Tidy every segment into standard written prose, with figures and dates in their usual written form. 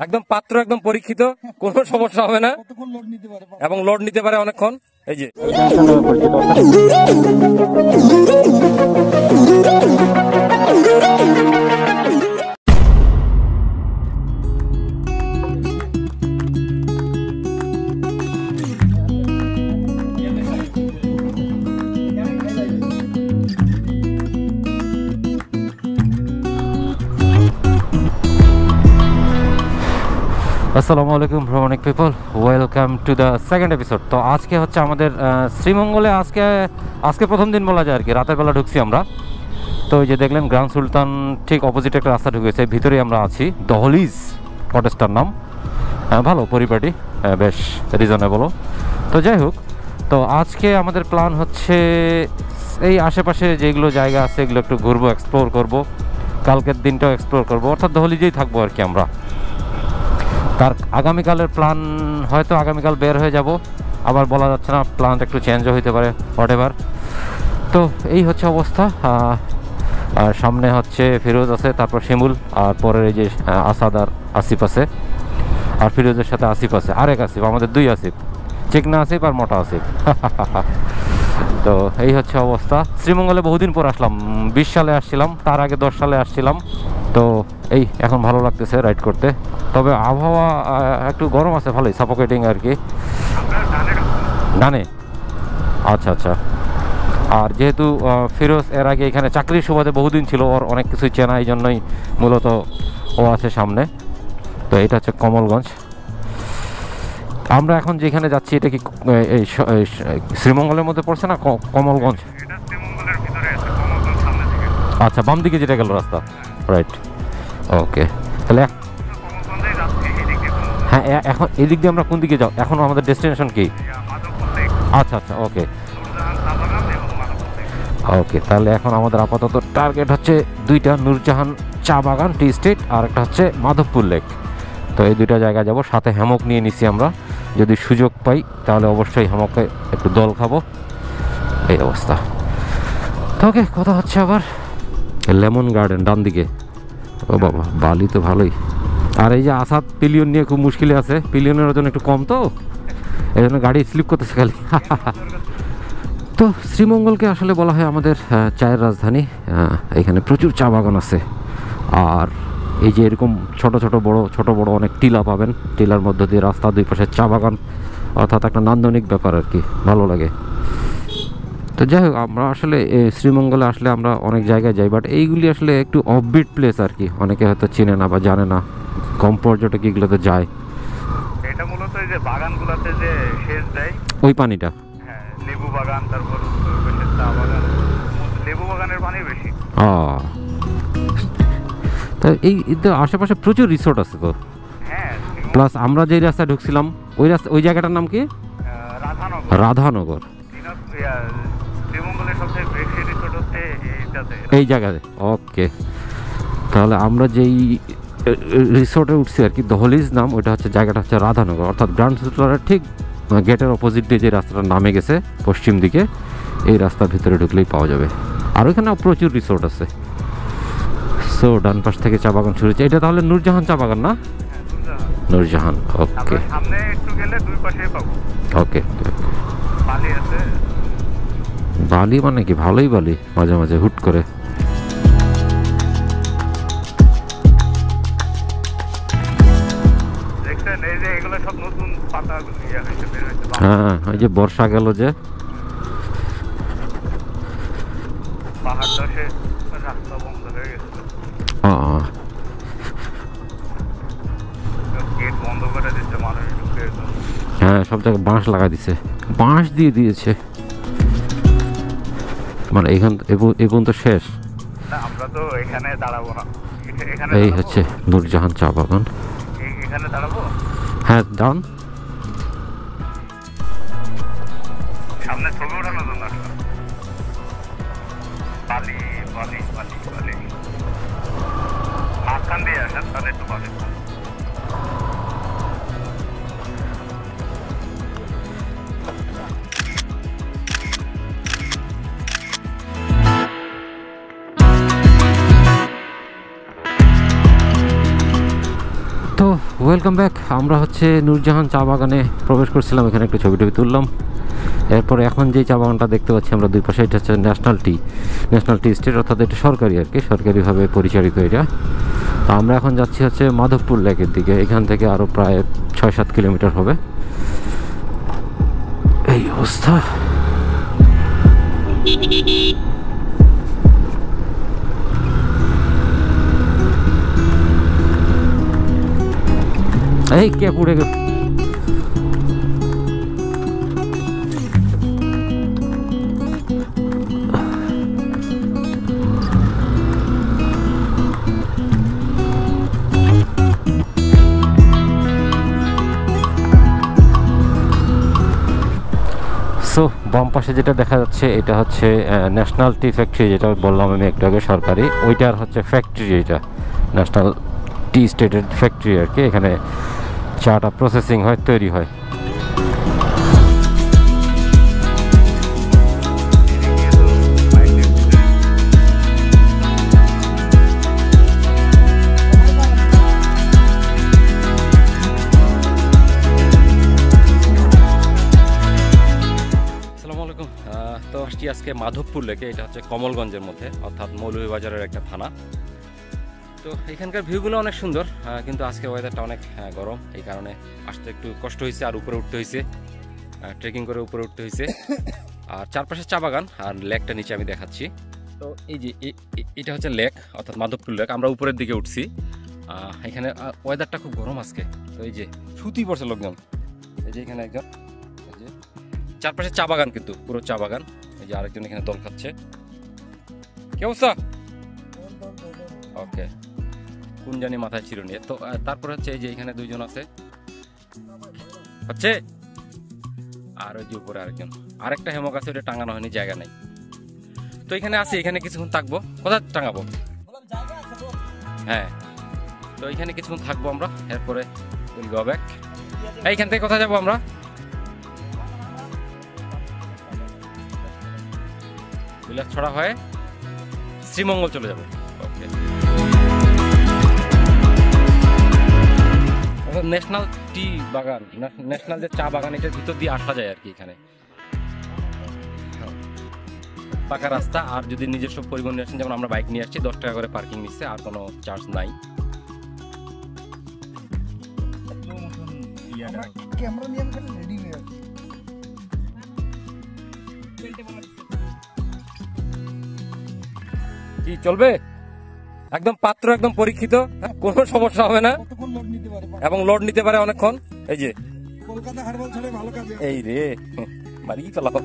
একদম পাত্র একদম পরীক্ষিত, কোনো সমস্যা হবে না এবং লোড নিতে পারে অনেকক্ষণ। এই যে আসসালামু আলাইকুম ভ্রমণিক people, welcome to the second episode. তো আজকে হচ্ছে আমাদের শ্রীমঙ্গলে আজকে প্রথম দিন বলা যায় আর কি। রাতের বেলা ঢুকছি আমরা। তো ওই যে দেখলেন গ্র্যান্ড সুলতান ঠিক অপোজিটে একটা রাস্তা ঢুকেছে, ভিতরেই আমরা আছি। দহলিজ কটেজটার নাম, ভালো পরিপাটি, বেশ রিজনেবলও। তো যাই হোক, তো আজকে আমাদের প্ল্যান হচ্ছে এই আশেপাশে যেগুলো জায়গা আছে এগুলো একটু ঘুরবো, এক্সপ্লোর করব। কালকের দিনটাও এক্সপ্লোর করবো, অর্থাৎ দহলিজেই থাকবো আর কি আমরা। তার আগামীকালের প্ল্যান হয়তো আগামীকাল বের হয়ে যাব, আবার বলা যাচ্ছে না, প্ল্যানটা একটু চেঞ্জও হইতে পারে, হোয়াটএভার। তো এই হচ্ছে অবস্থা। আর সামনে হচ্ছে ফিরোজ আছে, তারপর শিমুল, আর পরের এই যে আসাদ আর আসিফ আছে, আর ফিরোজের সাথে আসিফ আছে, আরেক আসিফ, আমাদের দুই আসিফ, চিকনা আসিফ আর মোটা আসিফ। তো এই হচ্ছে অবস্থা। শ্রীমঙ্গলে বহুদিন পর আসলাম, 20 সালে আসছিলাম, তার আগে 10 সালে আসছিলাম। তো এই এখন ভালো লাগতেছে রাইড করতে, তবে আবহাওয়া একটু গরম আছে, ভালোই সাফোকেটিং আর কি। ডানে, আচ্ছা আচ্ছা। আর যেহেতু ফিরোজ এর আগে এখানে চাকরির সুবাদে বহুদিন ছিল, ওর অনেক কিছুই চেনা, এই জন্যই মূলত ও আছে সামনে। তো এটা হচ্ছে কমলগঞ্জ। আমরা এখন যেখানে যাচ্ছি এটা কি এই শ্রীমঙ্গলের মধ্যে পড়ছে না কমলগঞ্জ? আচ্ছা, বাম দিকে যেটা গেল রাস্তা, রাইট, ওকে। তাহলে হ্যাঁ, এখন এদিক দিয়ে আমরা কোন দিকে যাও? এখন আমাদের ডেস্টিনেশন কি? আচ্ছা আচ্ছা, ওকে ওকে। তাহলে এখন আমাদের আপাতত টার্গেট হচ্ছে দুইটা, নূরজাহান চা বাগান টি স্টেট, আর একটা হচ্ছে মাধবপুর লেক। তো এই দুইটা জায়গায় যাব। সাথে হ্যামক নিয়ে নিছি আমরা, যদি সুযোগ পাই তাহলে অবশ্যই হ্যামকে একটু দল খাবো, এই অবস্থা। ওকে, কথা হচ্ছে আবার লেমন গার্ডেন ডান দিকে। ও বাবা, বালি তো ভালোই। আর এই যে আসাদ পিলিয়ন নিয়ে খুব মুশকিলে আছে, পিলিয়নের ওজন একটু কম, তো এই জন্য গাড়ি স্লিপ করতেছে খালি। তো শ্রীমঙ্গলকে আসলে বলা হয় আমাদের চায়ের রাজধানী। এখানে প্রচুর চা বাগান আছে, আর এই যে এরকম ছোট বড় অনেক টিলা পাবেন, টিলার মধ্য দিয়ে রাস্তা, দুই পাশে চা বাগান, অর্থাৎ একটা নান্দনিক ব্যাপার আর কি, ভালো লাগে। তো যাই হোক, আমরা আসলে শ্রীমঙ্গলে আসলে আমরা অনেক জায়গায় যাই, বাট এইগুলি আসলে একটু অফবিট প্লেস আর কি, অনেকে হয়তো চিনে না বা জানে না, কম পর্যটক এগুলোতে যায়। এটা মূলত এই যে বাগানগুলোতে যে সেচ দেয় ওই পানিটা, হ্যাঁ, লেবু বাগান, তারপর চা বাগান, লেবু বাগানের পানি বেশি। তো এই আশেপাশে প্রচুর রিসোর্ট আছে তো। হ্যাঁ, প্লাস আমরা যে রাস্তায় ঢুকছিলাম ওই জায়গাটার নাম কি? রাধানগর। শ্রীমঙ্গলের সবচেয়ে বেশি রিসোর্ট হচ্ছে এই জায়গায়, ওকে। তাহলে আমরা যেই রিসোর্টে উঠছি আর কি, দহলিজ নাম, ওইটা হচ্ছে জায়গাটা হচ্ছে রাধানগর, অর্থাৎ গ্র্যান্ড সুলতানের ঠিক গেটের অপোজিট দিয়ে যে রাস্তাটা নামে গেছে পশ্চিম দিকে, এই রাস্তার ভিতরে ঢুকলেই পাওয়া যাবে। আর ওইখানে প্রচুর রিসোর্ট আছে। সো ডান পাশ থেকে চা বাগান শুরু হচ্ছে। এটা তাহলে নূরজাহান চা বাগান না? নূরজাহান, ওকে। সামনে একটু গেলে দুই পাশে পাবো, ওকে। বালি আছে। বালি মানে কি? ভালোই বালি, মাঝে মাঝে হুট করে। দেখছেন এই যে এগুলো সব নতুন পাতাগুলো বের হয়েছে। হ্যাঁ, ওই যে বর্ষা গেল যে পাহাড় দশে রাস্তা বন্ধ হয়ে গেছিল, গেট বন্ধ করে দিচ্ছে, মানুষ ঢুকে। হ্যাঁ, সব জায়গায় বাঁশ লাগা দিছে, বাঁশ দিয়ে দিয়েছে, মানে এইখান এই পর্যন্ত শেষ। আমরা তো এখানে দাঁড়াবো না, এই হচ্ছে নূরজাহান চা বাগান, এখানে দাঁড়াবো। হ্যাঁ, ডান। সামনে ছবি ওঠানোর জন্য আসলাম। বালি বালি বালি বালি, মাঝখান দিয়ে আসেন তাহলে একটু বালি। তো ওয়েলকাম ব্যাক। আমরা হচ্ছে নূরজাহান চা বাগানে প্রবেশ করছিলাম, এখানে একটু ছবি টবি তুললাম। এরপরে এখন যে চা বাগানটা দেখতে পাচ্ছি আমরা দুই পাশে, এটা হচ্ছে ন্যাশনাল টি স্টেট, অর্থাৎ এটা সরকারি আর কি, সরকারিভাবে পরিচালিত এটা। তো আমরা এখন যাচ্ছি হচ্ছে মাধবপুর লেকের দিকে, এখান থেকে আরও প্রায় 6-7 কিলোমিটার হবে। এই অবস্থা। এই কে পুড়ে গেল? সো বাম পাশে যেটা দেখা যাচ্ছে এটা হচ্ছে ন্যাশনাল টি ফ্যাক্টরি, যেটা বললাম আমি একটু আগে সরকারি, ওইটার হচ্ছে ফ্যাক্টরি, এটা ন্যাশনাল টি স্টেটের ফ্যাক্টরি আর কি। এখানে চাটা প্রসেসিং হয়, তৈরি হয়। তো আসছি আজকে মাধবপুর লেকে, এটা হচ্ছে কমলগঞ্জের মধ্যে, অর্থাৎ মৌলভীবাজারের একটা থানা। তো এখানকার ভিউগুলো অনেক সুন্দর, কিন্তু আজকে ওয়েদারটা অনেক গরম, এই কারণে আসতে একটু কষ্ট হয়েছে, আর উপরে উঠতে হয়েছে, ট্রেকিং করে উপরে উঠতে হয়েছে। আর চারপাশে চা বাগান, আর লেকটা নিচে আমি দেখাচ্ছি। তো এই যে এটা হচ্ছে লেক, অর্থাৎ মাধবপুর লেক। আমরা উপরের দিকে উঠছি, এখানে ওয়েদারটা খুব গরম আজকে। তো এই যে সুতি পড়ছে লোকজন, এই যে এখানে একজন, এই যে চারপাশে চা বাগান, কিন্তু পুরো চা বাগান। এই যে আরেকজন এখানে দল খাচ্ছে। কি অবস্থা? ওকে, কোন জানি মাথায় ছিল নিয়ে। তো তারপরে হচ্ছে এই যে এখানে দুইজন আছে হচ্ছে, আর ওই যে উপরে আরেকটা হেমক আছে, ওটা টাঙানো হয়নি, জায়গা নেই। তো এখানে আছি, এখানে কিছুক্ষণ থাকবো। কোথায় টাঙাবো? হ্যাঁ, তো এখানে কিছুক্ষণ থাকবো আমরা, এরপরে গো ব্যাক। এইখান থেকে কোথায় যাবো আমরা? ছড়া হয়ে শ্রীমঙ্গল চলে যাবো। ওকে, ন্যাশনাল টি বাগান, ন্যাশনাল যে চা বাগান, এটার ভিতর দিয়ে আসা যায় আর কি। এখানে পাকা রাস্তা, আর যদি নিজস্ব পরিবহন নিয়ে আসেন, যেমন আমরা বাইক নিয়ে আসছি, 10 টাকা করে পার্কিং নিচ্ছে, আর কোনো চার্জ নাই। কি চলবে? একদম পাত্র, একদম পরীক্ষিত, কোনো সমস্যা হবে না, এবং লোড নিতে পারে অনেকক্ষণ। এই যে কলকাতা হারবাল ছেড়ে ভালো কাজ, এই রে মারি চালাও।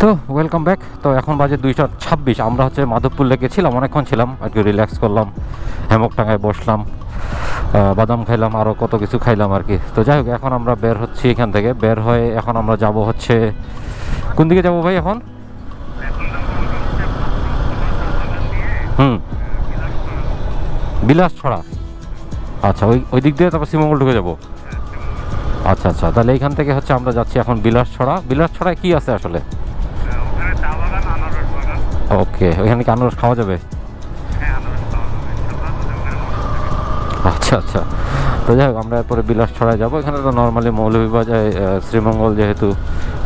তো ওয়েলকাম ব্যাক। তো এখন বাজে 2:26। আমরা হচ্ছে মাধবপুর লেকে ছিলাম, অনেকক্ষণ ছিলাম, একটু রিল্যাক্স করলাম, হেমক টাঙায় বসলাম, বাদাম খাইলাম, আরও কত কিছু খাইলাম আর কি। তো যাই হোক, এখন আমরা বের হচ্ছি এখান থেকে। বের হয়ে এখন আমরা যাব হচ্ছে, কোন দিকে যাব ভাই এখন? বিলাস ছড়া। আচ্ছা, ওই দিক দিয়ে তারপর শ্রীমঙ্গল ঢুকে যাবো। আচ্ছা আচ্ছা, তাহলে এইখান থেকে হচ্ছে আমরা যাচ্ছি এখন বিলাস ছড়া। বিলাস ছড়ায় কি আছে আসলে? ওকে, ওইখানে কি আনারস খাওয়া যাবে? আচ্ছা আচ্ছা, তো যাই হোক, আমরা এরপরে বিলাস ছড়ায় যাবো। এখানে তো নর্মালি মৌলভীবাজার, শ্রীমঙ্গল, যেহেতু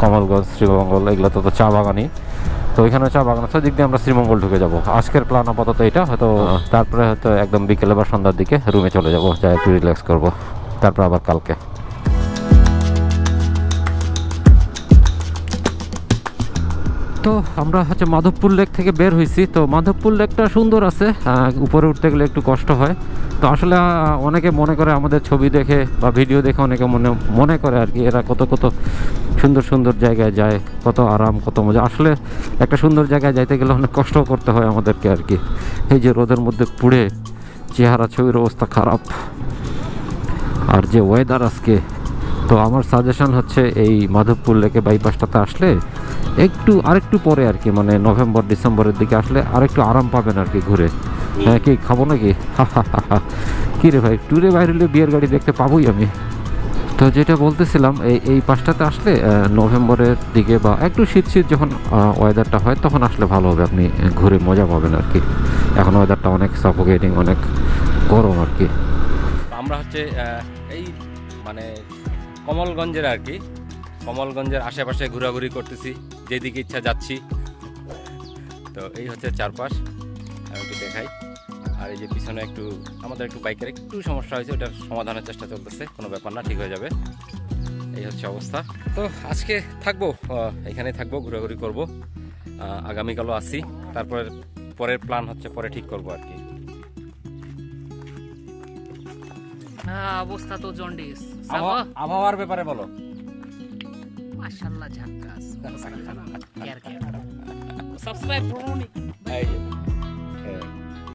কমলগঞ্জ, শ্রীমঙ্গল, এগুলো তো চা বাগানই। তো ওইখানে চা বাগান আছে, দিক দিয়ে আমরা শ্রীমঙ্গল ঢুকে যাবো। আজকের প্ল্যান আপাতত এটা, হয়তো তারপরে হয়তো একদম বিকেলে বা সন্ধ্যার দিকে রুমে চলে যাবো, যাই একটু রিল্যাক্স করবো, তারপর আবার কালকে। তো আমরা হচ্ছে মাধবপুর লেক থেকে বের হয়েছি। তো মাধবপুর লেকটা সুন্দর আছে, উপরে উঠতে গেলে একটু কষ্ট হয়। তো আসলে অনেকে মনে করে, আমাদের ছবি দেখে বা ভিডিও দেখে অনেকে মনে করে আর কি, এরা কত কত সুন্দর সুন্দর জায়গায় যায়, কত আরাম, কত মজা। আসলে একটা সুন্দর জায়গায় যাইতে গেলে অনেক কষ্ট করতে হয় আমাদেরকে আর কি। এই যে রোদের মধ্যে পুড়ে চেহারা, ছবির অবস্থা খারাপ, আর যে ওয়েদার আজকে। তো আমার সাজেশন হচ্ছে এই মাধবপুর লেকে বাইপাসটাতে আসলে আরেকটু পরে আর কি, মানে নভেম্বর ডিসেম্বরের দিকে আসলে আরেকটু আরাম পাবেন আর কি ঘুরে। হ্যাঁ, কি খাবো নাকি? কি রে ভাই, ট্যুরে বাইরে হলে বিয়ের গাড়ি দেখতে পাবোই আমি। তো যেটা বলতেছিলাম এই পাশটাতে আসলে নভেম্বরের দিকে বা একটু শীত শীত যখন ওয়েদারটা হয় তখন আসলে ভালো হবে, আপনি ঘুরে মজা পাবেন আর কি। এখন ওয়েদারটা অনেক সাফোকেটিং, অনেক গরম আর কি। আমরা হচ্ছে এই মানে কমলগঞ্জের আর কি, কমলগঞ্জের আশেপাশে ঘোরাঘুরি করতেছি, যেদিকে ইচ্ছা যাচ্ছি। তো এই হচ্ছে চারপাশ, আমি একটু দেখাই। আর এই যে পিছনে একটু আমাদের একটু বাইকের একটু সমস্যা হয়েছে, ওটার সমাধানের চেষ্টা চলতেছে, কোনো ব্যাপার না, ঠিক হয়ে যাবে। এই হচ্ছে অবস্থা। তো আজকে থাকবো এখানেই থাকবো, ঘোরাঘুরি করবো, আগামীকালও আসি। তারপরে পরের প্ল্যান হচ্ছে পরে ঠিক করবো আর কি। অবস্থা তো জন্ডিস। আবহাওয়ার ব্যাপারে বলো। মাশাআল্লাহ ঝাক্কাস, অবস্থা খারাপ। কেয়ার সাবস্ক্রাইব করুন। এই যে